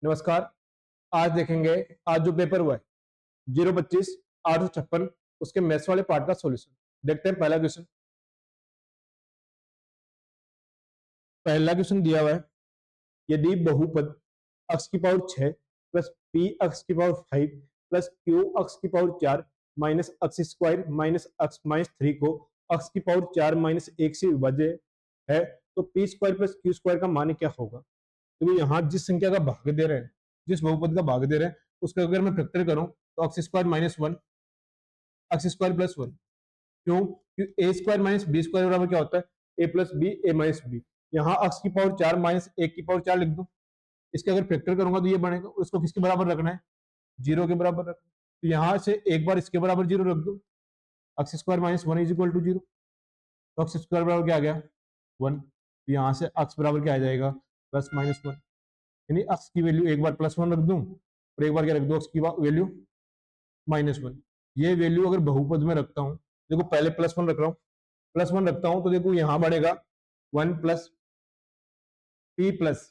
नमस्कार। आज देखेंगे, आज जो पेपर हुआ है 025 856 उसके मैथ्स वाले पार्ट का सॉल्यूशन। देखते हैं पहला क्वेश्चन। पहला क्वेश्चन दिया हुआ है, यदि बहुपद x की पावर 6 प्लस p x की पावर 5 प्लस q x की power 4 minus x square minus x minus 3 को x की पावर 4 माइनस 1 से विभाज्य है तो p square plus q square का मान क्या होगा। तो यहाँ जिस संख्या का भाग दे रहे हैं, जिस बहुपद का भाग दे रहे हैं, उसका अगर मैं फैक्टर करूं तो x square minus 1 x square plus 1। क्यों? क्योंकि ए स्क्वायर माइनस बी स्क्वायर बराबर क्या होता है? ए plus B, A minus B. यहाँ एक्स की पावर 4 माइनस 1 की पावर 4 लिख दूं, इसके अगर फैक्टर करूंगा तो ये बनेगा। उसको किसके बराबर रखना है? 0 के बराबर रखना है। तो यहाँ से एक बार इसके बराबर 0 रख दो, X square minus 1 is equal to 0। तो एक्स स्क्वायर बराबर क्या आ गया? 1। तो यहाँ से एक्स बराबर क्या आ जाएगा? Plus minus 1। यानी एक्स की वैल्यू एक बार प्लस 1 रख दूं और एक बार क्या रख दो, एक्स की वैल्यू माइनस 1। ये वैल्यू अगर बहुपद में रखता हूं, देखो पहले प्लस 1 रख रहा हूं, प्लस 1 रखता हूं तो देखो यहां बढ़ेगा 1 plus P plus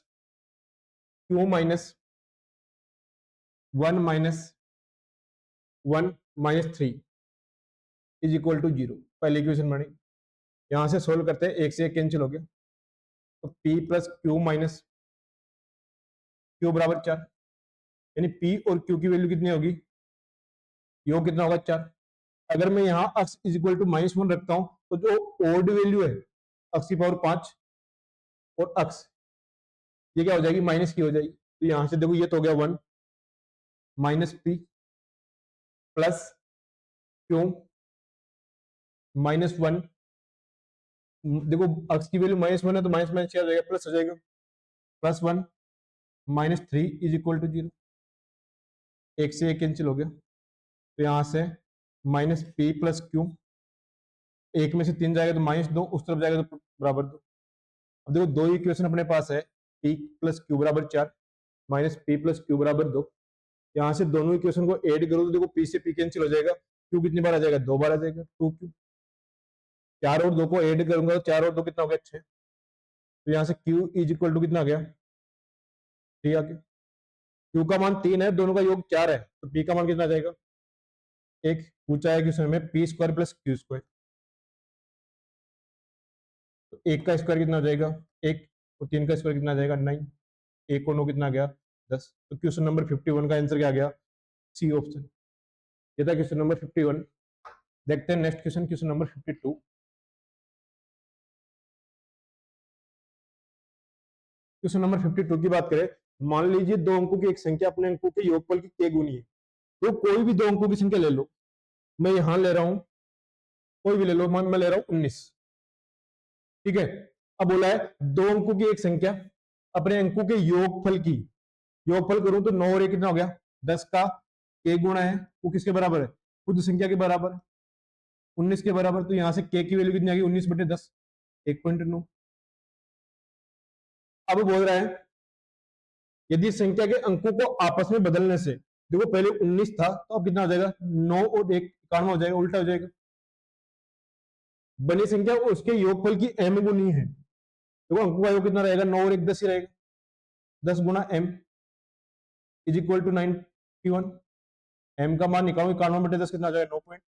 Q minus 1 minus 1 minus 3 is equal to 0। पहली इक्वेशन बनी। यहां से सोल्व करते हैं, एक से एक कैंसिल हो गया, तो P plus Q minus Q बराबर 4। यानी पी और क्यू की वैल्यू कितनी होगी? योग कितना होगा? 4। अगर मैं यहाँ x is equal to minus 1 रखता हूं तो जो ओड वैल्यू है x की पावर 5 और x ये क्या हो जाएगी? माइनस की हो जाएगी। तो यहां से देखो ये तो हो गया 1 minus P plus Q minus 1। देखो x की वैल्यू माइनस 1 है तो माइनस माइनस क्या हो जाएगा? प्लस हो जाएगा। Plus 1 minus 3 is equal to 0। एक से एक कैंसिल हो गया, तो यहां से माइनस पी प्लस क्यू, एक में से 3 जाएगा तो माइनस 2, उस तरफ जाएगा तो बराबर 2। अब देखो दो इक्वेशन अपने पास है, पी प्लस क्यू बराबर 4 माइनस पी प्लस क्यू बराबर 2। यहाँ से दोनों इक्वेशन को ऐड करो तो देखो पी से पी कैंसिल हो जाएगा, क्यू कितनी बार आ जाएगा? 2 बार आ जाएगा, 2 क्यू। 4 और 2 को ऐड करूंगा तो 4 और 2 कितना हो गया? 6। तो यहाँ से क्यू इज इक्वल टू कितना आ गया? 3 आ गया। क्यू का मान 3 है, दोनों का योग 4 है, तो पी का मान कितना आ जाएगा? 1। पूछा है क्वेश्चन में P square plus Q square, तो 1 का स्क्वायर कितना हो जाएगा? 1। और 3 का स्क्वायर कितना आ जाएगा? 9। 1 और 9 कितना आ गया? 10। तो क्वेश्चन नंबर 51 का आंसर क्या आ गया? C option. ये था क्वेश्चन नंबर 51। देखते हैं next question, question number 52। Question number 52 की बात करें, मान लीजिए दो अंकों की एक संख्या अपने अंकों के योगफल की k गुनी है। तो कोई भी दो अंकों की संख्या ले लो, मैं यहां ले रहा हूं, कोई भी ले लो, मैं ले रहा हूं 19। ठीक है। अब बोला है दो अंकों की एक संख्या अपने अंकों के योगफल की, योगफल करूं तो 9 और 1 कितना हो गया? 10 का k गुणा है वो किसके बराबर है? खुद संख्या के बराबर है, 19 के बराबर। तो यहां से k की वैल्यू कितनी आ गई? 19/10, 1.9। अब बोल रहा है यदि संख्या के अंकों को आपस में बदलने से, देखो पहले 19 था तो अब कितना हो जाएगा? 9 और 1 91 हो जाएगा, उल्टा हो जाएगा। बनी संख्या उसके योगफल की m गुनी है, देखो अंकों का योग कितना रहेगा? 9 और 1 10 ही रहेगा, 10 गुना m is equal to 91। m का मान निकालो, 91/10 कितना आ जाएगा? 9 पॉइंट।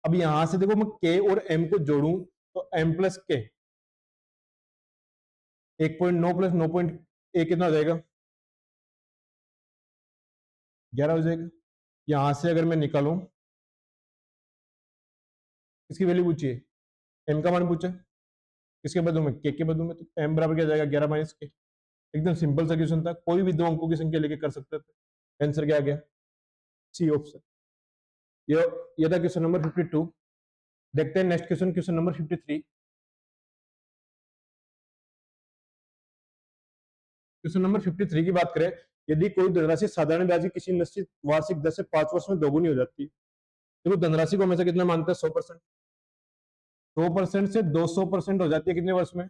अब यहां से देखो मैं k और m को जोड़ू तो m प्लस k 1.9 प्लस 9.1 कितना हो जाएगा? 11 हो जाएगा। यहां से अगर मैं निकालूं, इसकी वैल्यू पूछिए, m का मान पूछा, किसके बदलू में? k के बदलू में, तो m बराबर क्या जाएगा? 11 माइनस k। एकदम सिंपल सा क्वेश्चन था, कोई भी दो अंकों की संख्या लेके कर सकते थे। आंसर क्या आ गया? C option. ये ये था क्वेश्चन नंबर 52। देखते हैं next question, question number 53। Question number 53 की बात करें, यदि कोई धनराशि साधारण ब्याज की किसी निश्चित वार्षिक दर से 5 वर्ष में दोगुनी हो जाती है, देखो धनराशि को हमेशा कितना मानते हैं? 100%। 100% से 200% हो जाती है कितने वर्ष में?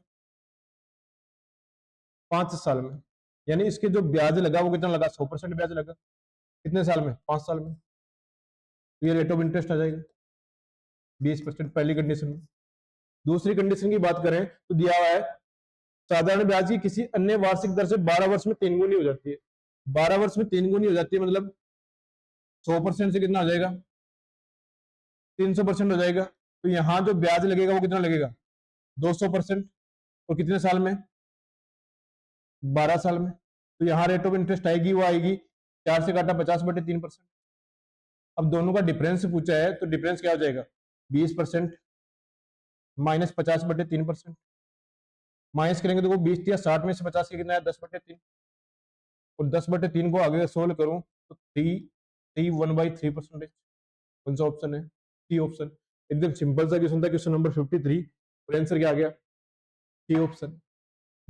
5 साल में। यानी इसके जो ब्याज लगा वो कितना लगा? 100% ब्याज लगा। कितने साल में? 5 साल में। तो ये रेट ऑफ इंटरेस्ट आ जाएगा 20% पहली कंडीशन में। दूसरी कंडीशन की बात करें तो दिया हुआ है साधारण ब्याज की किसी अन्य वार्षिक दर से 12 वर्ष में 3 गुनी हो जाती है। 12 वर्ष में 3 गुनी हो जाती है, मतलब 100% से कितना हो जाएगा, 300% हो जाएगा। तो यहाँ जो ब्याज लगेगा वो कितना लगेगा, 200%। और कितने साल में, 12 साल में। तो यहाँ रेट ऑफ इंटरेस्ट आएगी, वो आएगी 4 से काटा 50/3%। अब दोनों का डिफरेंस पूछा है, तो डिफरेंस क्या हो जाएगा, 20% माइनस 50/3%। माइनस करेंगे तो वो 20 या 60 में से 50 के कितना है, 10/3। और 10/3 को आगे सोल्व करूं तो 1/3%। कौन सा ऑप्शन है, सी ऑप्शन। एकदम सिंपल सा क्वेश्चन था, क्वेश्चन नंबर 53। और आंसर क्या आ गया, सी ऑप्शन।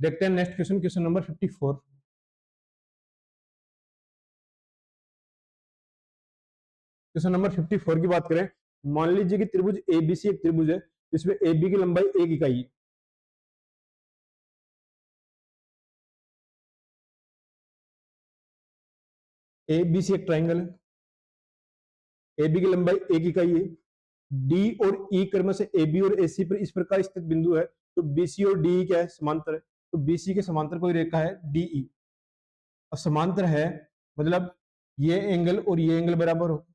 देखते हैं next question, question number 54। Question number 54 की बात करें, मान लीजिए कि त्रिभुज एबीसी एक त्रिभुज है जिसमें एबी की लंबाई 1 इकाई है। एबीसी एक ट्राइंगल है, एबी की लंबाई 1 इकाई है। डी और ई क्रम से एबी और एसी पर इस प्रकार स्थित बिंदु है, तो बीसी और डी क्या है, समांतर है। तो बीसी के समांतर कोई रेखा है डीई। अब समांतर है मतलब ये एंगल और ये एंगल बराबर हो,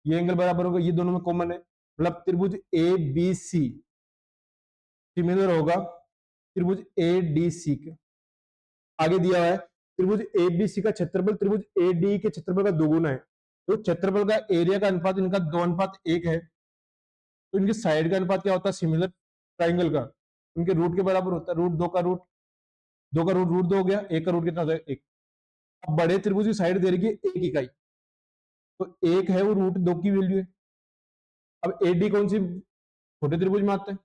ये एंगल बराबर होगा, ये दोनों में कॉमन है, मतलब त्रिभुज ए बी सी सिमिलर होगा त्रिभुज ए डी सी के। आगे दिया हुआ है त्रिभुज ए बी सी का क्षेत्रफल त्रिभुज ए डी के क्षेत्रफल का दोगुना है। तो क्षेत्रफल का एरिया का अनुपात इनका 2:1 है। तो इनके साइड का अनुपात क्या होता है, सिमिलर ट्राइंगल का इनके रूट के बराबर होता है। रूट दो का रूट, दो का रूट रूट दो हो गया, एक का रूट कितना हो जाएगा, एक। अब बड़े त्रिभुज की साइड दे रही है 1 इकाई, तो एक है वो रूट 2 की वैल्यू है। अब एडी कौन सी छोटे त्रिभुज में आता है,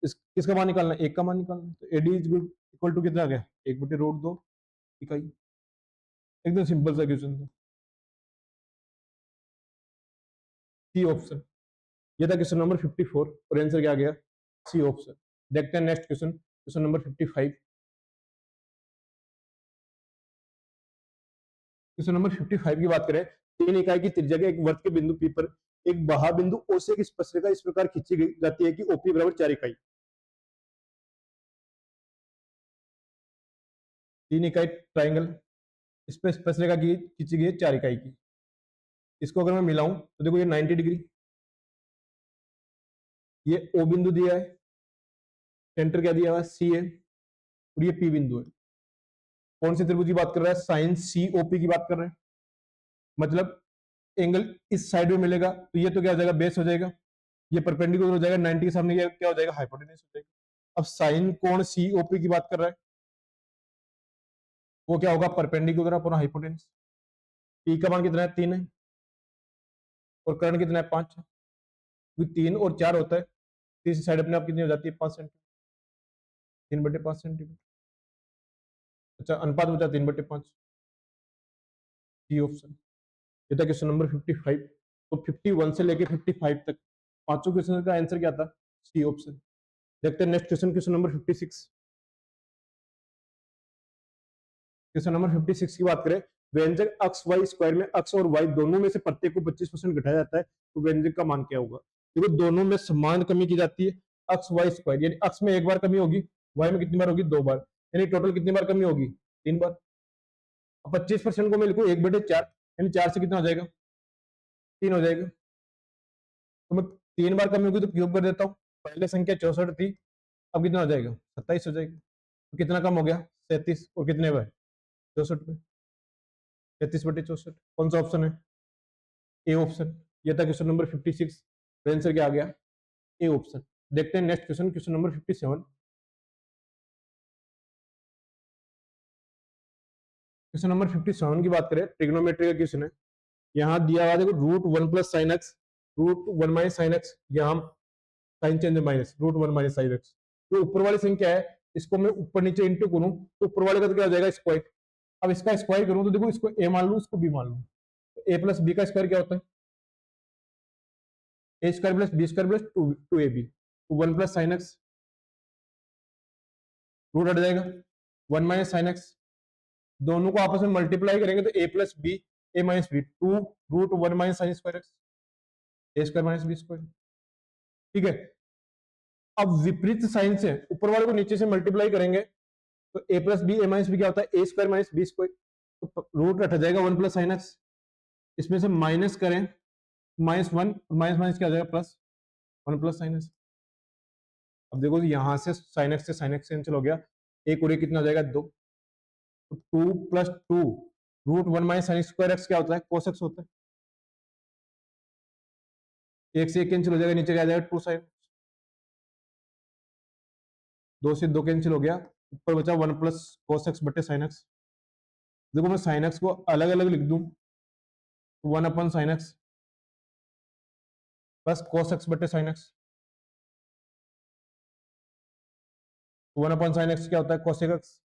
किसका मान निकालना है, 1 का मान निकालना है। तो एडी इज इक्वल टू कितना आ गया, 1/√2 इकाई। एकदम सिंपल सा क्वेश्चन था, सी ऑप्शन। ये था क्वेश्चन नंबर 54 और आंसर क्या आ गया, सी ऑप्शन। देखते हैं next question, question number 55। Question number 55 की बात करें, 3 इकाई की त्रिज्या के एक वृत्त के बिंदु पी पर एक बाह्य बिंदु ओ से एक स्पर्शरेखा इस प्रकार खींची गई जाती है कि ओपी बराबर 4 इकाई। 3 इकाई ट्राइंगल, इस पर स्पर्शरेखा की खींची गई है 4 इकाई की। इसको अगर मैं मिलाऊं तो देखो ये 90 डिग्री, ये ओ बिंदु दिया है, सेंटर क्या दिया हुआ है, सी है, और ये पी बिंदु है। कौन से त्रिभुज की बात कर रहा है, साइन सी ओपी की बात कर रहे हैं। मतलब एंगल इस साइड में मिलेगा, तो ये तो क्या हो जाएगा, बेस हो जाएगा। ये परपेंडिकुलर हो जाएगा 90 के सामने, ये क्या हो जाएगा, हाइपोटेन्यूज हो जाएगा। अब साइन कोण सी ओपी की बात कर रहा है, वो क्या होगा, परपेंडिकुलर अपॉन हाइपोटेन्यूज। पी का मान कितना है, 3 है, और कर्ण कितना है, 5 है। 3 और 4 होता है, तीसरी साइड अपने आप कितनी हो जाती है, 5 सेंटीमीटर, 3/5 सेंटीमीटर। अच्छा, अनुपात बचा 3/5, सी ऑप्शन। ये था क्वेश्चन नंबर 55। तो 51 से लेके 55 तक पांचों क्वेश्चन का आंसर क्या था, सी ऑप्शन। देखते हैं next question, question number 56। Question number 56 की बात करें, व्यंजक अक्स वाई स्क्वायर में अक्स और वाई दोनों में से प्रत्येक को 25% घटाया जाता है, तो व्यंजक का मान क्या होगा। देखो दोनों में समान कमी की जाती है, अक्स वाई स्क्वायर, यानी अक्स में एक बार कमी होगी, वाई में कितनी बार होगी, 2 बार, यानी टोटल कितनी बार कमी होगी, 3 बार। अब 25% को मैं लिखूं 1/4, यानी 4 से कितना हो जाएगा, 3 हो जाएगा। तो मैं 3 बार कमी होगी तो क्यूब कर देता हूँ, पहले संख्या 64 थी, अब कितना हो जाएगा, 27 हो जाएगा। तो कितना कम हो गया, 37, और कितने बार, 64 पे, 33/64। कौन सा ऑप्शन है, ए ऑप्शन। ये था क्वेश्चन नंबर 56, आंसर क्या आ गया, ए ऑप्शन। देखते हैं next question, question number 57। Question number 57 की बात करें, ट्रिग्नोमेट्री का क्वेश्चन है। यहाँ दिया हुआ देखो √1 + sin x, √1 - sin x, यहाँ sign change minus √1 - sin x। जो ऊपर वाली संख्या है इसको मैं ऊपर नीचे इंटू करूं तो ऊपर वाले का तो क्या हो जाएगा, स्क्वायर। अब इसका स्क्वायर करूं तो देखो इसको ए मान लूं, इसको बी मान लूं, तो a + b का स्क्वायर क्या होता है, a² + b² + 2ab। तो 1 + sin x, रूट हट जाएगा, 1 - sin x, दोनों को आपस में मल्टीप्लाई करेंगे तो a + b, a - b, 2 √1 - sin² x, a² - b²। ठीक है। अब विपरीत साइन से ऊपर वाले को नीचे से मल्टीप्लाई करेंगे तो a plus B A minus B क्या होता है, A square minus B square, तो रूट हट जाएगा 1 प्लस साइन एक्स, इसमें से माइनस करें माइनस 1, माइनस माइनस क्या हो जाएगा प्लस 1 प्लस साइन एक्स। अब देखो यहां से साइन एक्स से साइन एक्स कैंसिल हो गया, एक और एक कितना हो जाएगा 2, तो 2 प्लस 2 root 1 minus sine square X क्या होता है, कोस एक्स होता है, एक से एक कैंसिल हो जाएगा, नीचे क्या आ जाएगा 2 साइन, 2 से 2 कैंसिल हो गया, ऊपर बचा 1 प्लस कोस एक्स बटे साइन एक्स। देखो मैं साइन एक्स को अलग अलग लिख दूं, 1 अपन sine X plus cos X बटे साइन एक्स, 1 अपन साइन एक्स क्या होता है कोसेक एक्स,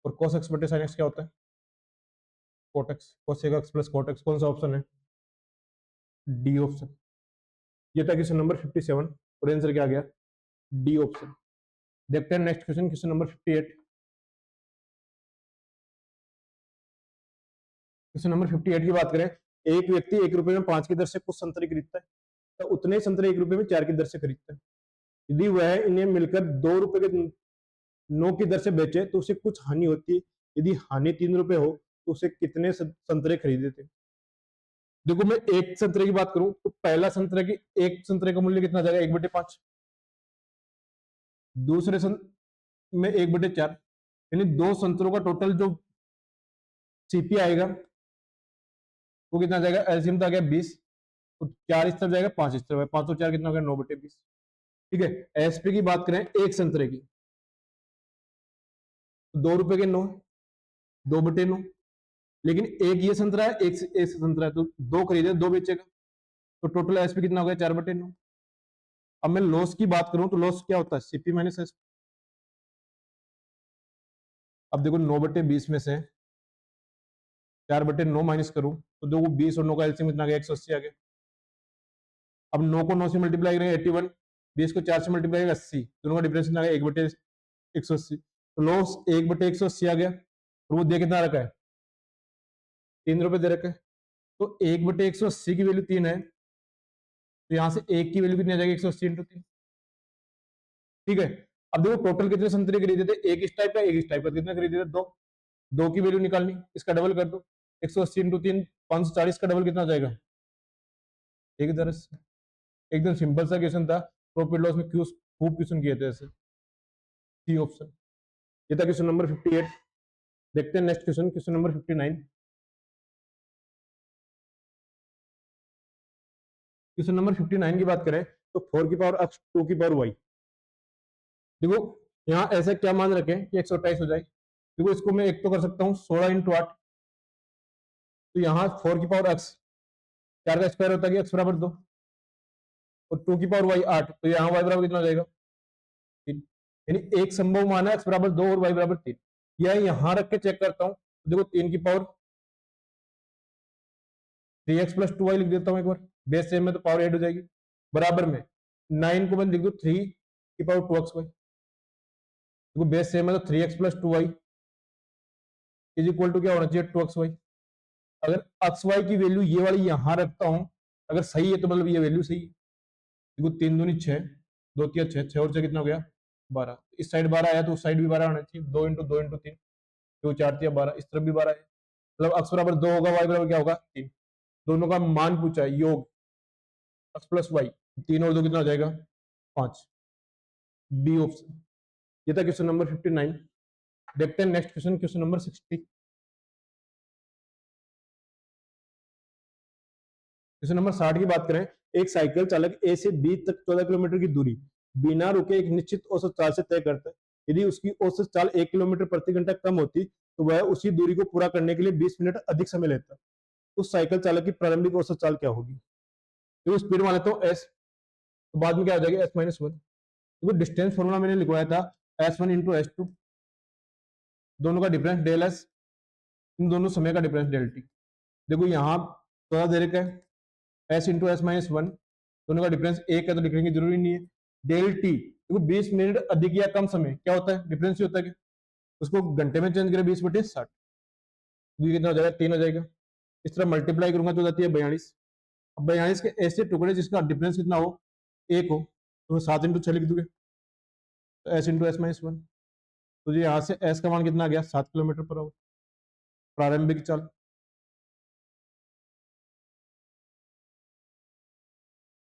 और कोस एक्स बटे साइन एक्स क्या होता है cot X, cosec X plus cot X, कौन सा ऑप्शन है, डी ऑप्शन। ये था क्वेश्चन नंबर 57 और आंसर क्या आ गया, डी ऑप्शन। देखते हैं next question, question number 58। Question number 58 की बात करें, एक व्यक्ति 1 रुपए में 5 की दर से कुछ संतरे खरीदता है, तो उतने ही संतरे 1 रुपए में 4 की दर से खरीदता है। यदि वह इन्हें मिलकर 2 रुपए के 9 की दर से बेचे तो उसे कुछ हानि होती है, यदि हानि 3 रुपए हो तो उसे कितने संतरे खरीदे थे। देखो मैं एक संतरे की बात करूं तो पहला संतरे की एक संतरे का मूल्य कितना आ जाएगा 1/5, दूसरे में 1/4, यानी 2 संतरों का टोटल जो सीपी आएगा वो कितना आ जाएगा, एलसीएम तो आ गया 20, तो 4 इस तरफ जाएगा 5 इस तरफ, 5 और 4 कितना हो गया 9/20। ठीक है, एसपी की बात करें एक संतरे की, 2 रुपए के 9, 2/9, लेकिन एक ये संतरा है एक संतरा है, तो 2 खरीदे 2 बेचेगा, तो टोटल एसपी कितना हो गया 4/9। अब मैं लॉस की बात करूं तो लॉस क्या होता है, सीपी माइनस एसपी। अब देखो 9/20 में से 4/9 माइनस करूं तो देखो 20 और 9 का एलसीएम कितना आ गया 180 आ गया। अब 9 को 9 से मल्टीप्लाई करेंगे 81, 20 को 4 से मल्टीप्लाई करेंगे 80, दोनों का डिफरेंस कितना आ गया 1/180, तो लॉस 1/180 आ गया, और वो दे कितना रखा है 3 रुपए दे रखा है, तो 1/180 की वैल्यू 3 है, तो यहां से 1 की वैल्यू कितनी आ जाएगी 180 इंटू 3। ठीक है, अब देखो टोटल कितने संतरे खरीदे थे, एक इस टाइप का एक इस टाइप का, कितने खरीदे थे 2, 2 की वैल्यू निकालनी, इसका डबल कर दो, 180 इंटू 3 540 का डबल कितना आ जाएगा, एक तरह से एकदम सिंपल सा क्वेश्चन था, प्रॉफिट लॉस में क्यों खूब क्वेश्चन किए थे ऐसे। सी ऑप्शन, ये था क्वेश्चन नंबर 58। देखते हैं next question, question number 59। Question number 59 की बात करें तो 4 की पावर x 2 की पावर y। देखो यहाँ ऐसा क्या मान रखें कि 128 हो जाए, देखो इसको मैं एक तो कर सकता हूँ 16 इंटू 8, तो यहाँ 4 की पावर x 4 का स्क्वायर होता है x बराबर 2, और 2 की पावर y 8, तो यहाँ y बराबर कितना हो जाएगा 3, यानी एक संभव मान है x बराबर 2 और y बराबर 3। यह यहाँ रख के चेक करता हूँ, देखो 3 की पावर 3x प्लस 2y लिख देता हूँ एक बार, बेस सेम में तो पावर 8 हो जाएगी, बराबर में 9 को मैं लिख दू 3 की पावर 2xy, देखो बेस सेम है तो 3x plus 2y is equal to क्या होना चाहिए 2xy। अगर xy की वैल्यू ये वाली यहां रखता हूं, अगर सही है तो मतलब ये वैल्यू सही है, देखो 3 दूनी 6, 2 3 6, 6 और 6 कितना हो गया 12, इस साइड 12 आया तो उस साइड भी 12 आना चाहिए, 2 इंटू 2 इंटू 3, 2 4 3 12, इस तरफ भी 12 है, मतलब x बराबर 2 होगा, y बराबर क्या होगा 3, दोनों का मान पूछा है योग x प्लस वाई, 3 और 2 कितना हो जाएगा 5, बी ऑप्शन। ये था क्वेश्चन नंबर 59। देखते हैं next question, question number 60। Question number 60 की बात करें, एक साइकिल चालक ए से बी तक 14 किलोमीटर की दूरी बिना रुके एक निश्चित औसत चाल से तय करता है, यदि उसकी औसत चाल 1 किलोमीटर प्रति घंटा कम होती तो वह उसी दूरी को पूरा करने के लिए 20 मिनट अधिक समय लेता, उस साइकिल चालक की प्रारंभिक औसत चाल क्या होगी। तो स्पीड मान लेता हूँ एस, तो बाद में क्या हो जाएगा s-1, देखो डिस्टेंस फॉर्मूला मैंने लिखवाया था s1 इंटू s2, दोनों का डिफरेंस डेल एस, इन दोनों समय का डिफरेंस डेल टी। देखो यहाँ थोड़ा देर का है, एस इंटू एस माइनस 1, दोनों का डिफरेंस एक है तो लिखने की जरूरी नहीं है। डेल टी देखो 20 मिनट अधिक या कम समय क्या होता है, डिफरेंस ही होता है, उसको घंटे में चेंज करें 20/60, कितना हो जाएगा 3 हो जाएगा, इस तरह मल्टीप्लाई करूंगा तो जाती है 42। अब 42 के ऐसे टुकड़े जिसका डिफरेंस कितना हो 1 हो, तो 7 इंटू 6 लिख दोगे, तो एस इंटू एस माइनस 1। तो जी यहाँ से एस का मान कितना आ गया, 7 किलोमीटर पर आवर। प्रारंभिक चाल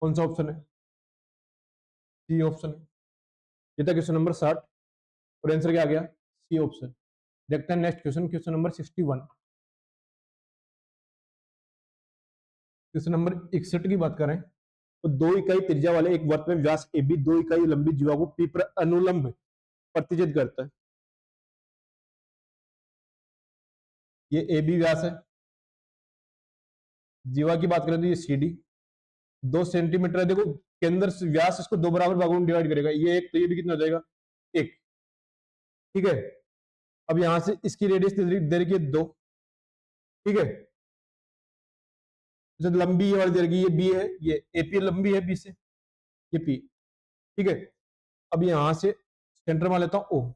कौन सा ऑप्शन है, सी ऑप्शन है। ये था क्वेश्चन नंबर 60 और आंसर क्या आ गया, सी ऑप्शन। देखते हैं next question, question number 61। Question number 61 की बात करें तो 2 इकाई त्रिज्या वाले एक वृत्त में व्यास ए बी 2 इकाई लंबी जीवा को पी पर अनुलंब प्रतिचित करता है। ये ए बी व्यास है, जीवा की बात करें तो ये सी डी 2 सेंटीमीटर है। देखो केंद्र से व्यास इसको 2 बराबर भागों में डिवाइड करेगा, ये एक, तो ये भी कितना हो जाएगा, 1। ठीक है, अब यहां से इसकी रेडियस दे रखी है 2। ठीक है, जब लंबी ये वाली दे रखी है, ये बी है, ये एपी लंबी है बी से, ये पी। ठीक है, अब यहां से सेंटर में लेता हूं ओ,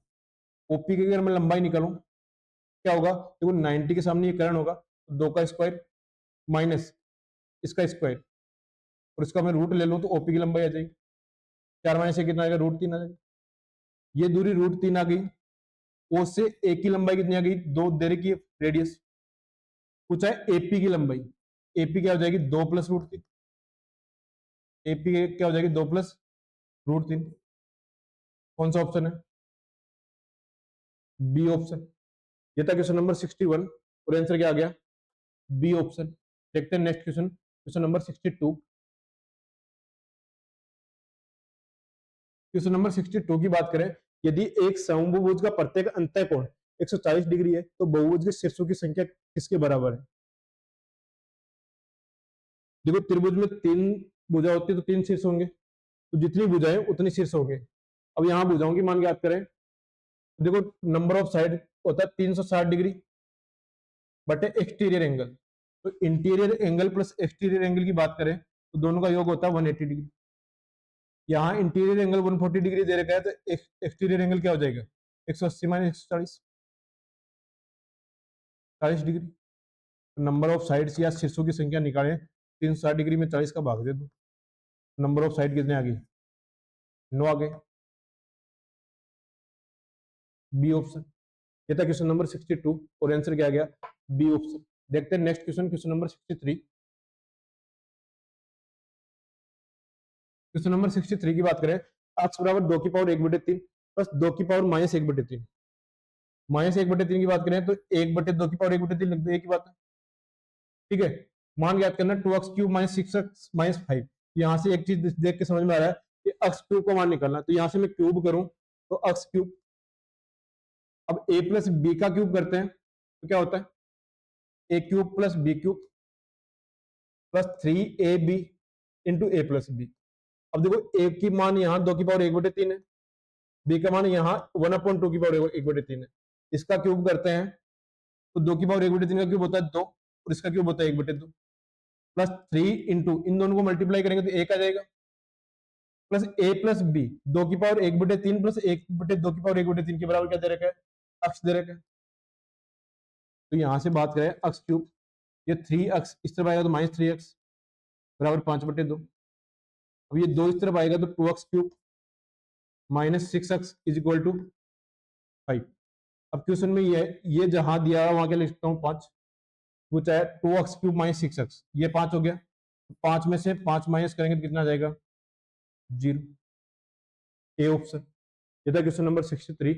ओपी की अगर मैं लंबाई निकालूं क्या होगा, देखो 90 के सामने ये करण होगा, तो 2 का स्क्वायर माइनस इसका स्क्वायर, और इसका मैं रूट ले लूं तो ओपी की लंबाई आ जाएगी, 4 माइनस से कितना आएगा, √3 आ जाएगा। ये दूरी √3 आ गई। ओ से ए की लंबाई कितनी आ गई, 2 दे रखी है रेडियस। पूछा है एपी की लंबाई, एपी क्या हो जाएगी, 2 प्लस √3। एपी क्या हो जाएगी, 2 प्लस √3। कौन सा ऑप्शन है, बी ऑप्शन। ये था क्वेश्चन नंबर 61 और आंसर क्या आ गया, बी ऑप्शन। देखते हैं next question, question number 62। Question number 62 की बात करें, यदि एक समभुज का प्रत्येक अंतःकोण 140 डिग्री है तो बहुभुज के शीर्षों की संख्या किसके बराबर है। देखो त्रिभुज में 3 भुजा होती है तो 3 शीर्ष होंगे, तो जितनी भुजाएं उतने शीर्ष होंगे। अब यहाँ भुजाओं की मान ज्ञात करें, देखो नंबर ऑफ साइड होता है 360 डिग्री बटे एक्सटीरियर एंगल, तो interior angle plus exterior angle की बात करें तो दोनों का योग होता है 180 डिग्री। यहाँ इंटीरियर एंगल 140 डिग्री दे रखा है, तो एक्सटीरियर एंगल क्या हो जाएगा, 180 minus 140, 40 degree. Number of sides या शीर्षों की संख्या निकालें, 360 डिग्री में 40 का भाग दे दो, नंबर ऑफ साइड कितने आ गए, 9 आ गए, बी ऑप्शन। ये था क्वेश्चन नंबर 62 और आंसर क्या आ गया, बी ऑप्शन। देखते हैं next question, question number 63। Question number 63 की बात करें, x बराबर 2 की पावर 1/3 प्लस 2 की पावर माइनस 1/3। माइनस 1/3 की बात करें तो 1/2 की पावर 1/3 लिख दो, एक ही बात है। ठीक है, मान याद करना 2x cube minus 6x minus 5। यहाँ से एक चीज देख के समझ में आ रहा है कि x क्यूब को मान निकालना, तो यहाँ से मैं क्यूब करूं तो x क्यूब, अब a प्लस बी का क्यूब करते हैं तो क्या होता है, a cube plus B cube plus 3ab into A plus B. अब देखो a की मान यहाँ 2 की पावर 1/3 है, b का मान यहाँ 1/2 की पावर 1/3 है। इसका क्यूब करते हैं तो 2 की पावर 1/3 का क्यूब होता है 2 और इसका क्यूब होता है 1/2 प्लस 3 इंटू इन दोनों को मल्टीप्लाई करेंगे तो 1 आ जाएगा, प्लस a प्लस बी 2 की पावर 1/3 प्लस 1/2 की पावर 1/3 के बराबर क्या दे रखा है, अक्स दे रखा है। तो यहां से बात करें अक्स क्यूब, ये 3x इस तरफ आएगा तो माइनस 3x बराबर 5/2। अब ये 2 इस तरफ आएगा तो 2x cube minus 6x is equal to 5। अब क्वेश्चन में ये जहां दिया है वहां क्या लिखता हूँ 5, वो चाहे 2x क्यूब माइनस 6x, ये 5 हो गया, 5 में से 5 माइनस करेंगे तो कितना आ जाएगा, 0, ए ऑप्शन। ये था क्वेश्चन नंबर 63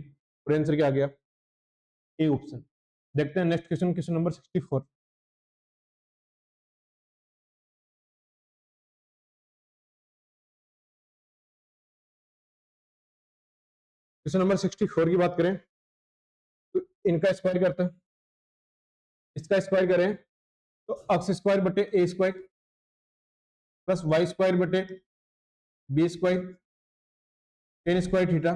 और आंसर क्या आ गया, ए ऑप्शन। देखते हैं next question, question number 64। Question number 64 की बात करें तो इनका स्क्वायर करते हैं, इसका स्क्वायर करें तो एक्स स्क्वायर बटे A square plus Y square बटे B square tan square theta,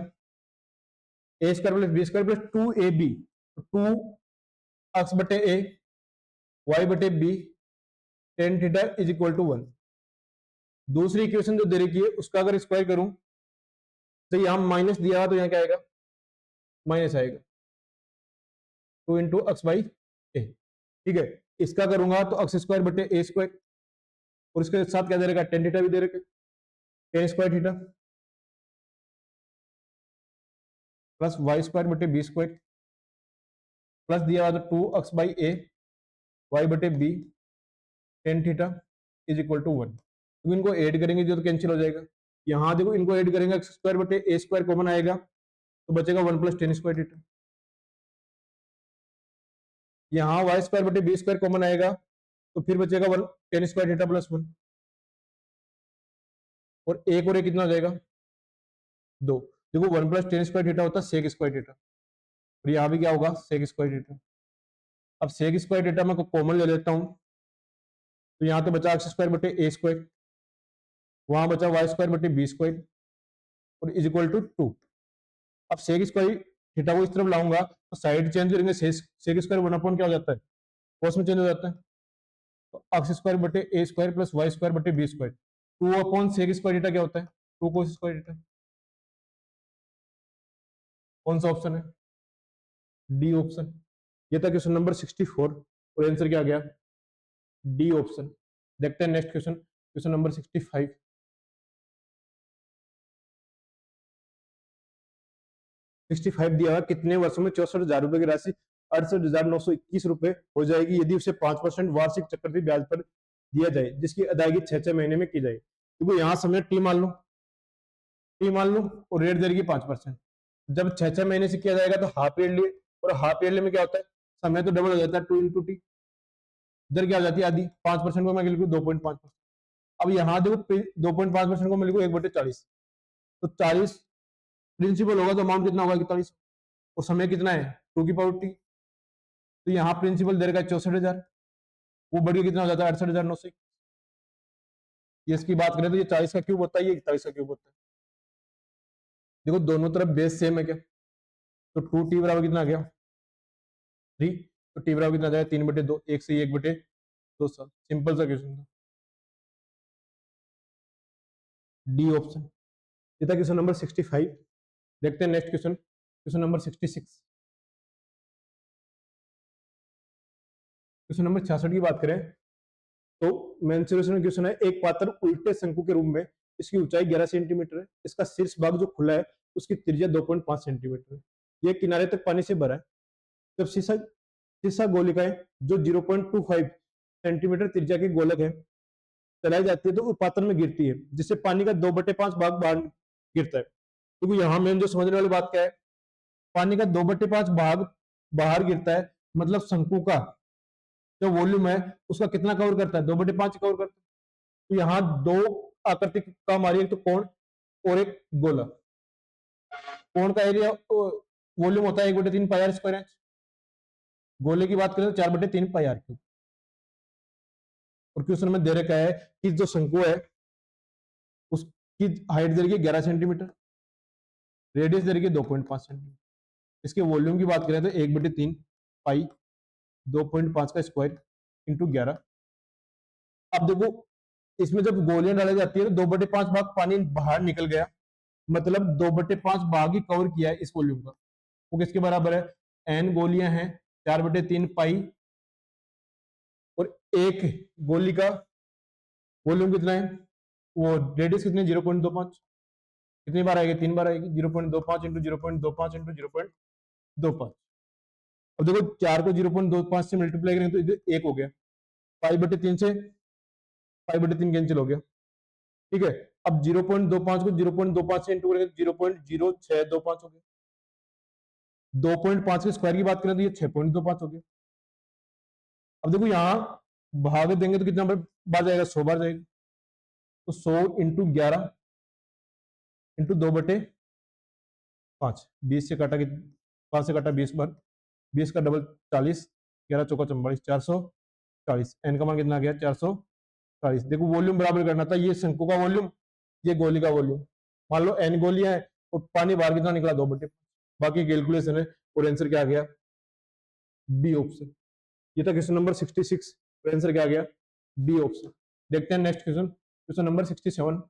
A square plus B square plus 2ab, 2 X बटे ए वाई बटे B tan theta is equal to 1। दूसरी इक्वेशन जो दे रखी है उसका अगर स्क्वायर करूं तो यहां माइनस दिया हुआ तो यहां क्या आएगा, माइनस आएगा, 2 इंटू एक्स बाई ए। ठीक है, इसका करूंगा तो एक्स स्क्वायर बटे ए स्क्वायर और इसके साथ क्या दे रखा है, टेन थीटा भी दे रखा है, tan square theta plus Y square बटे बी स्क्वायर प्लस दिया हुआ था 2x बाई ए वाई बटे B tan theta is equal to 1। तो इनको ऐड करेंगे जो तो कैंसिल हो जाएगा। यहाँ देखो इनको ऐड करेंगे एक्स स्क्वायर बटे ए स्क्वायर कॉमन आएगा तो बचेगा 1 प्लस टेन स्क्वायर थीटा। यहाँ वाई स्क्वायर बटे बी स्क्वायर कॉमन आएगा तो फिर बचेगा 1 टेन स्क्वायर थीटा प्लस 1 और एक और एक कितना हो जाएगा 2। देखो 1 प्लस टेन स्क्वायर थीटा होता है सेक स्क्वायर थीटा और यहाँ भी क्या होगा सेक स्क्वायर थीटा। अब सेक स्क्वायर थीटा मैं कॉमन ले लेता हूँ तो यहाँ तो बचा एक्स स्क्वायर बटे ए स्क्वायर वहां बचा वाई स्क्वायर बटे बी स्क्वायर और इज इक्वल टू 2। अब सेक स्क्वायर थीटा को इस तरफ लाऊंगा तो साइड चेंज करेंगे सेक स्क्वायर 1 अपॉन क्या हो जाता है कॉस में चेंज हो जाता है तो एक्स स्क्वायर बटे A square plus Y square बटे B square 2 upon sec square theta क्या होता है 2 कोस स्क्वायर थीटा। कौन सा ऑप्शन है डी ऑप्शन। ये था क्वेश्चन नंबर 64 और आंसर क्या आ गया डी ऑप्शन। देखते हैं नेक्स्ट क्वेश्चन क्वेश्चन नंबर 65। 65 दिया हुआ कितने वर्षों में 64,000 रुपए की राशि 68,921 रुपए हो जाएगी यदि उसे 5% वार्षिक चक्रवृद्धि ब्याज पर दिया जाए जिसकी अदायगी 6 महीने में की जाए। देखो यहाँ समय टी मान लो और रेट दे रही 5%। जब 6 महीने से किया जाएगा तो हाफ ईयरली और हाफ ईयरली में क्या होता है समय तो डबल हो जाता है 2 इंटू टी। इधर क्या हो जाती है आधी 5% को मैं लिखूँ 2.5%। अब यहाँ देखो 2.5% को मैं लिखूँ 1/40 तो 40 प्रिंसिपल होगा तो अमाउंट कितना होगा 41 और समय कितना है 2 की पावर टी। तो यहाँ प्रिंसिपल दे रखा है 64,000 वो बढ़ के कितना हो जाता है 68,900। ये इसकी बात करें तो ये 40 का क्यूब होता है ये 41 का क्यूब होता है। देखो दोनों तरफ बेस सेम है क्या तो 2t बराबर कितना आ गया 3 तो t बराबर कितना आ जाएगा 3/2 1 से 1/2 साल। सिंपल सा क्वेश्चन था डी ऑप्शन। ये था क्वेश्चन नंबर 65। देखते हैं next question question number 66। Question number 66 की बात करें तो मेंसुरेशन क्वेश्चन है एक पात्र उल्टे शंकु के रूप में इसकी ऊंचाई 11 सेंटीमीटर है इसका शीर्ष भाग जो खुला है उसकी त्रिज्या 2.5 सेंटीमीटर है यह किनारे तक पानी से भरा है। जब शीशा शीशा गोलिकाएं जो 0.25 सेंटीमीटर त्रिज्या की गोलक है चलाई जाती है तो उस पात्र में गिरती है जिससे पानी का 2/5 भाग बाहर गिरता है। क्योंकि यहाँ मेन जो समझने वाली बात क्या है पानी का 2/5 भाग बाहर गिरता है मतलब शंकु का जो वॉल्यूम है उसका कितना कवर करता है 2/5 कवर करता है। तो यहाँ दो आकृति काम आ रही है तो कोण और एक गोला। कोण का एरिया वॉल्यूम होता है 1/3 पाई आर स्क्वायर इंच। गोले की बात करें तो 4/3 पाई आर क्यूब। और क्वेश्चन में दे रखा है कि जो शंकु है उसकी हाइट दे रखी है 11 सेंटीमीटर रेडियस दे रखी है 2.5 सेंटीमीटर। इसके वॉल्यूम की बात करें तो 1/3 पाई 2.5 का स्क्वायर इंटू 11। अब देखो इसमें जब गोलियां डाली जाती है तो 2/5 भाग पानी बाहर निकल गया मतलब 2/5 भाग ही कवर किया है इस वॉल्यूम का। वो किसके बराबर है n गोलियां हैं 4/3 पाई और एक गोली का वॉल्यूम कितना है वो रेडियस कितनी 0.25 कितनी बार आएगी 3 बार आएगी 0.25 इंटू 0.25 इंटू 0.25। अब देखो 4 को 0.25 से मल्टीप्लाई करेंगे तो इधर 1 हो गया पाई/3 से पाई/3 कैंसिल हो गया ठीक है। अब 0.25 को 0.25 से इंटू करेंगे तो 0.0625 हो गया। 2.5 के स्क्वायर की बात करें तो ये 6.25 हो गया। अब देखो यहाँ भाग देंगे तो कितना बार जाएगा 100 बार जाएगा तो 100 इंटू 11 इंटू 2/5 20 से काटा 5 से काटा 20 बार 20 का डबल 40 11 चौका 44 440 एन का मान कितना आ गया 440। देखो वॉल्यूम बराबर करना था ये शंकु का वॉल्यूम ये गोली का वॉल्यूम। मान लो एन गोलियां है और पानी बाहर कितना निकला 2/5 बाकी कैलकुलेशन है और आंसर क्या आ गया बी ऑप्शन। ये था क्वेश्चन नंबर 66 और आंसर क्या आ गया बी ऑप्शन। देखते हैं next question question number 67।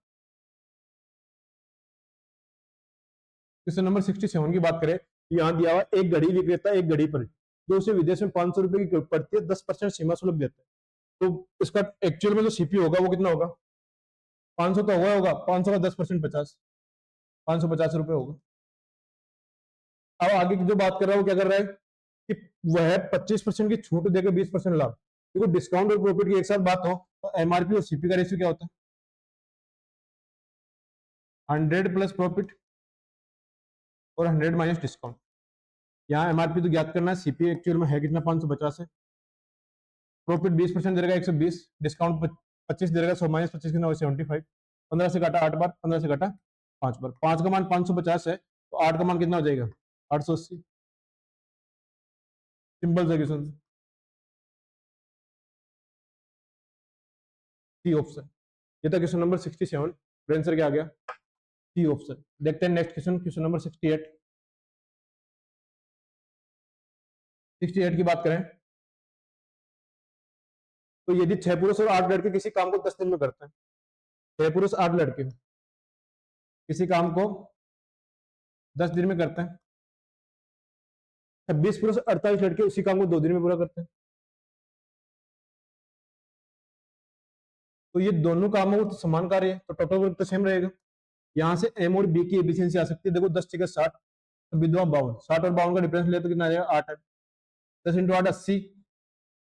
Question number 67 की बात करें तो यहाँ दिया हुआ एक घड़ी विक्रेता एक घड़ी पर जो उसे विदेश में 500 रुपए की पड़ती है 10% सीमा शुल्क देता है तो इसका एक्चुअल में जो सीपी होगा वो कितना होगा 500 तो होगा 500 का 10% 50 550 रुपए होगा। अब आगे की जो बात कर रहा है वो क्या कर रहा है कि वह 25% की छूट देकर 20% लाभ। देखो डिस्काउंट और प्रॉफिट की एक साथ बात हो तो एमआरपी और सीपी का रेशियो क्या होता है? 100 प्लस प्रॉफिट और 100 माइनस डिस्काउंट। यहाँ एमआरपी तो ज्ञात करना है, सीपी एक्चुअल में है कितना 550 है, प्रॉफिट 20% दे देगा 120, डिस्काउंट 25 दे देगा 100 माइनस 25 कितना होगा 75, 15 से काटा 8 बार, 15 से काटा 5 बार, 5 का मान 550 है तो 8 का मान कितना हो जाएगा 880। सिंपल सा क्वेश्चन। सी ऑप्शन। ये था क्वेश्चन नंबर 67। आंसर क्या आ गया? C option. देखते हैं नेक्स्ट क्वेश्चन, क्वेश्चन नंबर 68। 68 की बात करें तो यदि 6 पुरुष और 8 लड़के किसी काम को 10 दिन में करते हैं, 6 पुरुष 8 लड़के किसी काम को 10 दिन में करते हैं, 26 पुरुष 48 लड़के उसी काम को 2 दिन में पूरा करते हैं, तो ये दोनों कामों को तो समान कार्य है तो टोटल वर्क तो सेम रहेगा। यहां से एम और बी की एफिशिएंसी आ सकती है। देखो 10 6 60 तो विधवा 52, 60 और 52 का डिफरेंस लिया तो कितना आ जाएगा 8 है, 10 इंटू 8 80,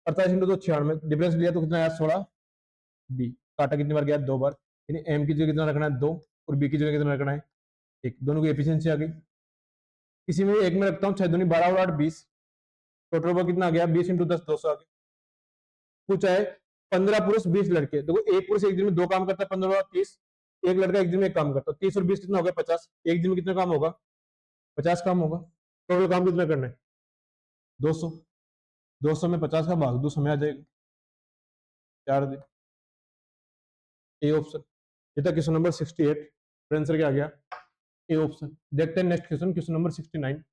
48 इंटू 2 96, डिफरेंस लिया तो कितना आया 16 बी। काटा कितनी बार गया 2 बार, यानी एम की जगह कितना रखना है 2 और बी की जगह कितना रखना है 1, दोनों की एफिशिएंसी आ गई। किसी में एक में रखता हूँ 6 दूनी 12 और 8 20, टोटल वर्क कितना आ गया 20 इंटू 10 200 आ गया। पूछा है 15 पुरुष 20 लड़के, देखो एक पुरुष एक दिन में 2 काम करता है, 15 और 30, एक लड़का एक दिन में एक काम करता है, 30 और 20 कितना हो गया 50, एक दिन में कितना काम होगा 50 काम होगा। टोटल काम कितना करना है 200, 200 में 50 का भाग 200 में आ जाएगा 4 दिन। A option. ये था क्वेश्चन नंबर 68। आंसर क्या आ गया ए ऑप्शन। देखते हैं नेक्स्ट क्वेश्चन, क्वेश्चन नंबर 69।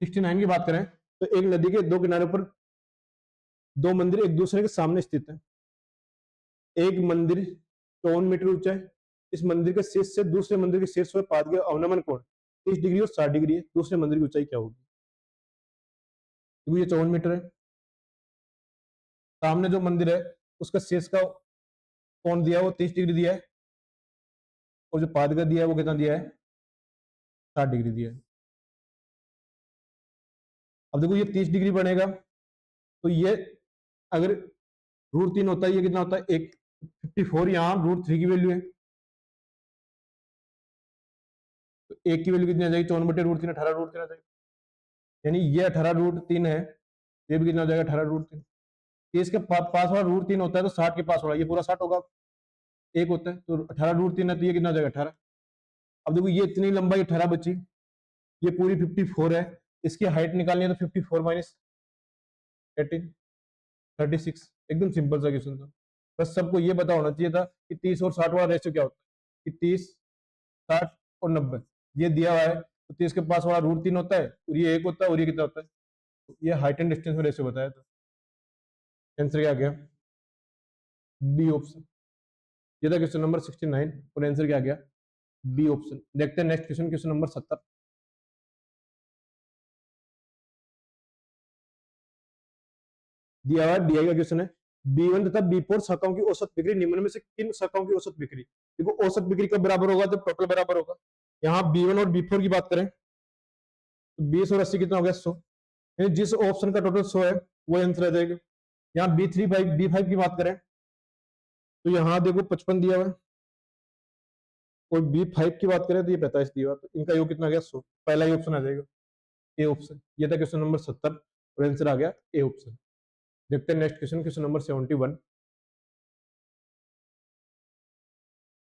69 की बात करें तो एक नदी के दो किनारों पर दो मंदिर एक दूसरे के सामने स्थित है। एक मंदिर 54 मीटर ऊंचा है, इस मंदिर के शीर्ष से दूसरे मंदिर के शीर्ष पर पाद के अवनमन कोण 30 डिग्री और 60 डिग्री है, दूसरे मंदिर की ऊंचाई क्या होगी? क्योंकि ये 54 मीटर है, सामने जो मंदिर है उसका शीर्ष का कोण दिया है वो 30 डिग्री दिया है, और जो पाद का दिया है वो कितना दिया है 60 डिग्री दिया है। अब देखो ये 30 डिग्री बनेगा तो ये अगर √3 होता है, ये कितना होता है 1, 54, यहाँ √3 की वैल्यू है तो 1 की वैल्यू कितनी आ जाएगी 54/√3, 18√3 आ जाएगा, यानी ये 18√3 है, ये भी कितना हो जाएगा 18√3। इसके पास वाला √3 होता है तो 60 के पास वाला ये पूरा 60 होगा, एक होता है तो 18√3 है तो ये कितना हो जाएगा 18। अब देखो ये इतनी लंबाई 18 बची, ये पूरी 54 है, इसकी हाइट निकालनी है तो 54 माइनस 18 36। एकदम सिंपल सा क्वेश्चन था, बस सबको ये पता होना चाहिए था कि 30 और 60 वाला रेशियो क्या होता है, कि 30 60 और 90 ये दिया हुआ है तो 30 के पास वाला √3 होता है और ये 1 होता है और ये कितना होता है, तो ये हाइट एंड डिस्टेंस में रेशियो बताया था। आंसर क्या गया बी ऑप्शन। ये था क्वेश्चन नंबर 69 और आंसर क्या गया बी ऑप्शन। देखते हैं नेक्स्ट क्वेश्चन, क्वेश्चन नंबर 70। दिया हुआ डीआई का क्वेश्चन है, B1 तथा B4 शाखाओं की औसत बिक्री निम्न में से किन शाखाओं की औसत बिक्री? देखो औसत बिक्री कब बराबर होगा जब टोटल बराबर होगा। यहाँ B1 और B4 की बात करें तो 20 और 80 कितना हो गया 100, यानी जिस ऑप्शन का टोटल 100 है वो आंसर आ जाएगा। यहाँ B5 की बात करें तो यहाँ देखो 55 दिया हुआ है, और B5 की बात करें तो ये 45 दिया हुआ, तो इनका योग कितना आ गया 100, पहला ही ऑप्शन आ जाएगा ए ऑप्शन। ये था क्वेश्चन नंबर 70 और आंसर आ गया ए ऑप्शन। देखते हैं next question, question number 71।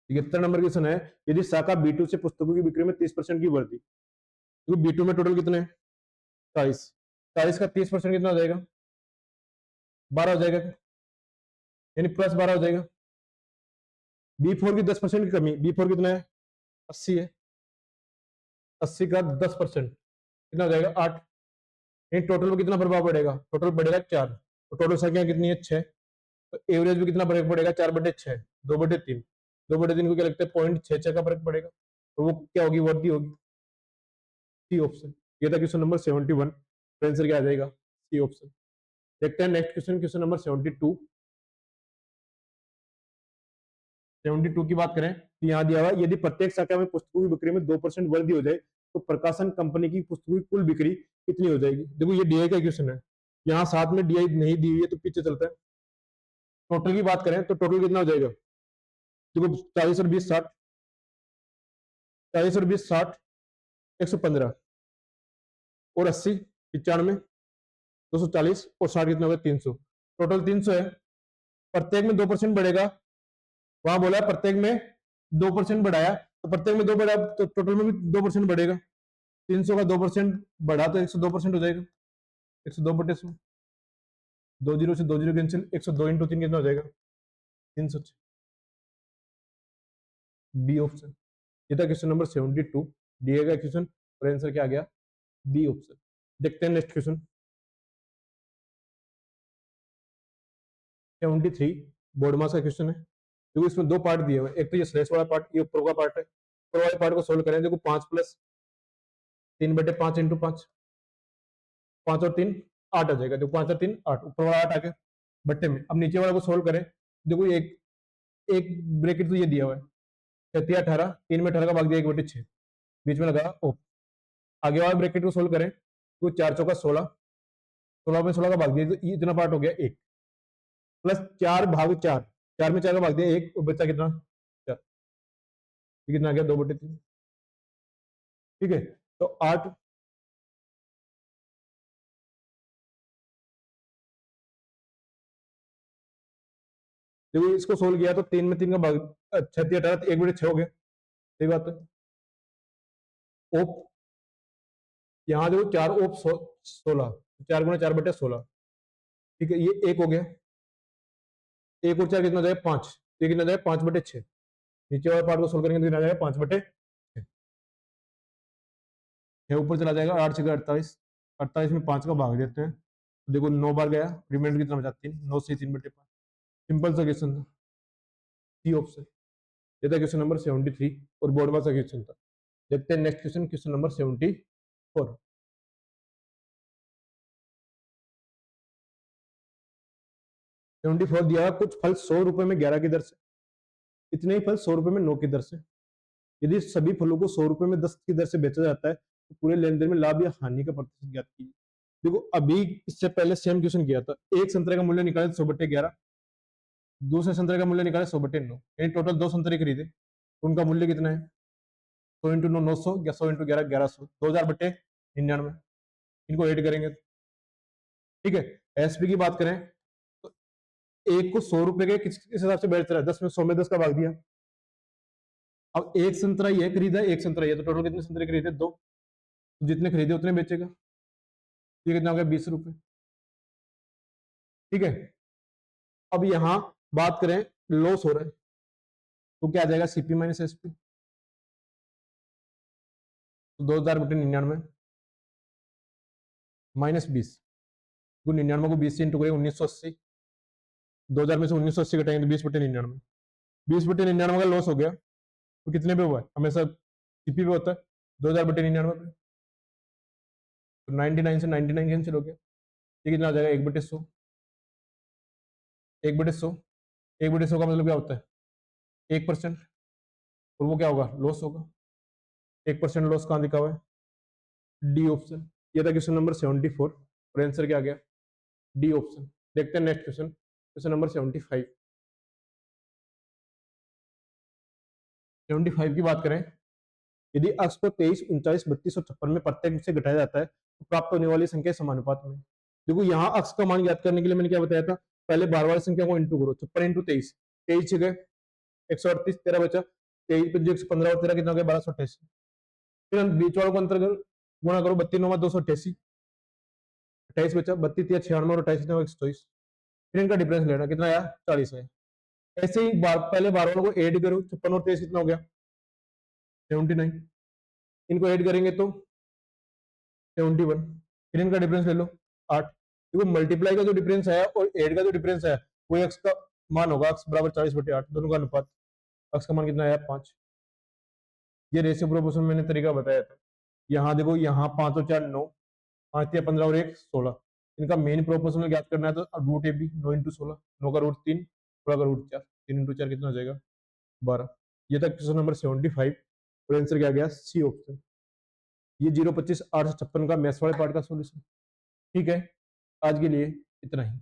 73 number question है, यदि शाखा B2 से पुस्तकों की बिक्री में 30% की वृद्धि, क्योंकि B2 में टोटल कितने 40, 40 का 30% कितना हो जाएगा 12 हो जाएगा, यानी प्लस 12 हो जाएगा। B4 की 10% की कमी, B4 कितना है 80 है, 80 का 10% कितना हो जाएगा 8, यानी टोटल में कितना प्रभाव पड़ेगा, टोटल बढ़ेगा 4, तो टोटल संख्या कितनी है 6, तो एवरेज में कितना फर्क पड़ेगा 4/6, 2/3, 2/3 को क्या लगता है 0.66 का फर्क पड़ेगा, तो वो क्या होगी वृद्धि होगी, सी ऑप्शन। ये था क्वेश्चन नंबर 71, आंसर क्या आ जाएगा सी ऑप्शन। देखते हैं नेक्स्ट क्वेश्चन, क्वेश्चन नंबर 72। 72 की बात करें तो यहाँ दिया हुआ यदि प्रत्येक शाखा में पुस्तकों की बिक्री में 2% वृद्धि हो जाए तो प्रकाशन कंपनी की पुस्तकों की कुल बिक्री कितनी हो जाएगी। देखो ये डीआई का क्वेश्चन है, यहाँ साथ में डीआई नहीं दी हुई है तो पीछे चलता है। टोटल की बात करें तो टोटल कितना हो जाएगा, देखो 40 और 20 60, 40 और 20 60, 115 और 80 95, 240 और 60 कितना होगा 300, टोटल 300 है। प्रत्येक में 2% बढ़ेगा, वहां बोला प्रत्येक में 2% बढ़ाया तो प्रत्येक में 2 बढ़ा तो टोटल में भी 2% बढ़ेगा। 300 का 2% बढ़ा तो 102% हो जाएगा, 102 बटे 100, 2 जीरो से 2 जीरो कैंसिल, 102 इंटू 3 कितना हो जाएगा 300। बी ऑप्शन, ये था क्वेश्चन नंबर 72 डीए का क्वेश्चन और आंसर क्या आ गया बी ऑप्शन। देखते हैं नेक्स्ट क्वेश्चन 73 बोर्ड मास का क्वेश्चन है। देखो इसमें दो पार्ट दिए हुए, एक तो ये स्लैश वाला पार्ट, ये ऊपर का पार्ट है। ऊपर वाले पार्ट को सोल्व करें, देखो 5 प्लस 3 बटे 5 इंटू 5, 5 और 3 8 आ जाएगा। देखो 5 और 3 8, ऊपर वाला 8 आ गया बट्टे में। अब नीचे वाला को सोल्व करें, देखो एक एक ब्रैकेट तो ये दिया हुआ है 36 18, 3 में 18 का भाग दिया 1 बटे 6, बीच में लगा ओ। आगे वाला ब्रैकेट को सोल्व करें तो 4 चौका 16, 16 में 16 का भाग दिया तो ये इतना पार्ट हो गया 1, प्लस 4 भाग 4, 4 में 4 का भाग दिया 1, बच्चा कितना 4, कितना आ गया 2 बटे 3। ठीक है, तो 8 देखो इसको सोल्व किया तो 3 में 3 का भाग 36 18 तो 1 बटे 6 हो गया, सही बात है। ओप यहाँ देखो 4 ओप 16, 4 गुना 4 बटे 16, ठीक है ये 1 हो गया, 1 और 4 कितना हो जाएगा 5, ये कितना हो जाएगा 5 बटे 6। नीचे वाले पार्ट को सोल्व करेंगे तो कितना आ जाएगा 5 बटे 6, ऊपर चला जाएगा 8 6 48, 48 में 5 का भाग देते हैं तो देखो 9 बार गया, रिमाइंडर कितना बचा 3, 9 से 3 बटे 5, सिंपल सा क्वेश्चन था, सी ऑप्शन। ये था क्वेश्चन नंबर 73 और बोर्ड वाला क्वेश्चन था। देखते हैं नेक्स्ट क्वेश्चन, क्वेश्चन नंबर 74। 74 दिया, कुछ फल 100 रुपए में 11 की दर से, इतने ही फल 100 रुपए में 9 की दर से, यदि सभी फलों को 100 रुपए में 10 की दर से बेचा जाता है तो पूरे लेन देन में लाभ या हानि का प्रतिशत ज्ञात कीजिए। देखो अभी इससे पहले सेम क्वेश्चन किया था, एक संतरे का मूल्य निकाले 100 बटे 11, दूसरे संतरे का मूल्य निकाले 100 बटे 9, यानी टोटल 2 संतरे खरीदे, उनका मूल्य कितना है 100 इंटू 9 900 या 100 इंटू 11 1100, 2000 बटे 99, इनको ऐड करेंगे ठीक है। एसपी की बात करें तो एक को 100 रुपए के किस हिसाब से बेच रहा है, 10 में 100 में 10 का भाग दिया। अब एक संतरा ये खरीदा, एक संतरा ये, तो टोटल कितने संतरे खरीदे 2, तो जितने खरीदे उतने बेचेगा, ये कितना हो गया 20 रुपए, ठीक है। अब यहां बात करें लॉस हो रहा है तो क्या आ जाएगा सीपी माइनस एसपी, तो 2000 बटे 99 माइनस 20, 99 को 20 से इंटू करें 1980, 2000 में से 1980 घटाएंगे तो 20 बटे 99, 20 बटे 99 का लॉस हो गया तो कितने पे हुआ है, हमेशा सीपी पे होता है 2000 बटे 99 पे, तो 99 से 99 कैंसिल हो गया, ये कितना आ जाएगा 1 बटे 100, 1 बटे 100, 1 बटे 100 का मतलब क्या होता है 1%, और वो क्या होगा लॉस होगा, 1% लॉस कहाँ दिखा हुआ है डी ऑप्शन। ये था क्वेश्चन नंबर 74 और आंसर क्या आ गया डी ऑप्शन। देखते हैं नेक्स्ट क्वेश्चन, क्वेश्चन नंबर 75। 75 की बात करें, यदि अक्ष को 23 39 32 और 56 में प्रत्येक से घटाया जाता है तो प्राप्त होने वाली संख्या समानुपात में। देखो यहाँ अक्ष का मान ज्ञात करने के लिए मैंने क्या बताया था, पहले बार वाली संख्या को इंटू करो, 56 इंटू 23, 23 गए 138, 13 बचा, 23 पे 115 और 13 कितना हो गया 1288, फिर हम बीच वालों को अंतर करो, गुणा करो 32 9 288, 28 बचा, 32 96 और 28 124, फिर इनका डिफरेंस लेना कितना आया 40 है। ऐसे ही पहले बार वालों को ऐड करो, 56 और 23 कितना हो गया 79, इनको ऐड करेंगे तो 71, फिर इनका डिफरेंस ले लो 8, देखो मल्टीप्लाई का जो डिफरेंस आया और ऐड का जो डिफरेंस आया वो अक्स का मान होगा, अक्स बराबर 40 बटे 8, दोनों का अनुपात, अक्स का मान कितना आया 5। ये रेशियो प्रोपोर्शन मैंने तरीका बताया था। यहाँ देखो यहाँ 5 और 4 9, 5 या 15 और 1 16, इनका मेन प्रोपोर्शनल ज्ञात करना है तो रूट ए बी 9 इंटू 16, 9 का रूट 3, 16 का रूट 4, 3 इंटू 4 कितना हो जाएगा 12, ये था क्वेश्चन नंबर 75 और आंसर क्या गया सी ऑप्शन। ये 025 856 का मैथ्स वाले पार्ट का सॉल्यूशन। ठीक है, आज के लिए इतना ही।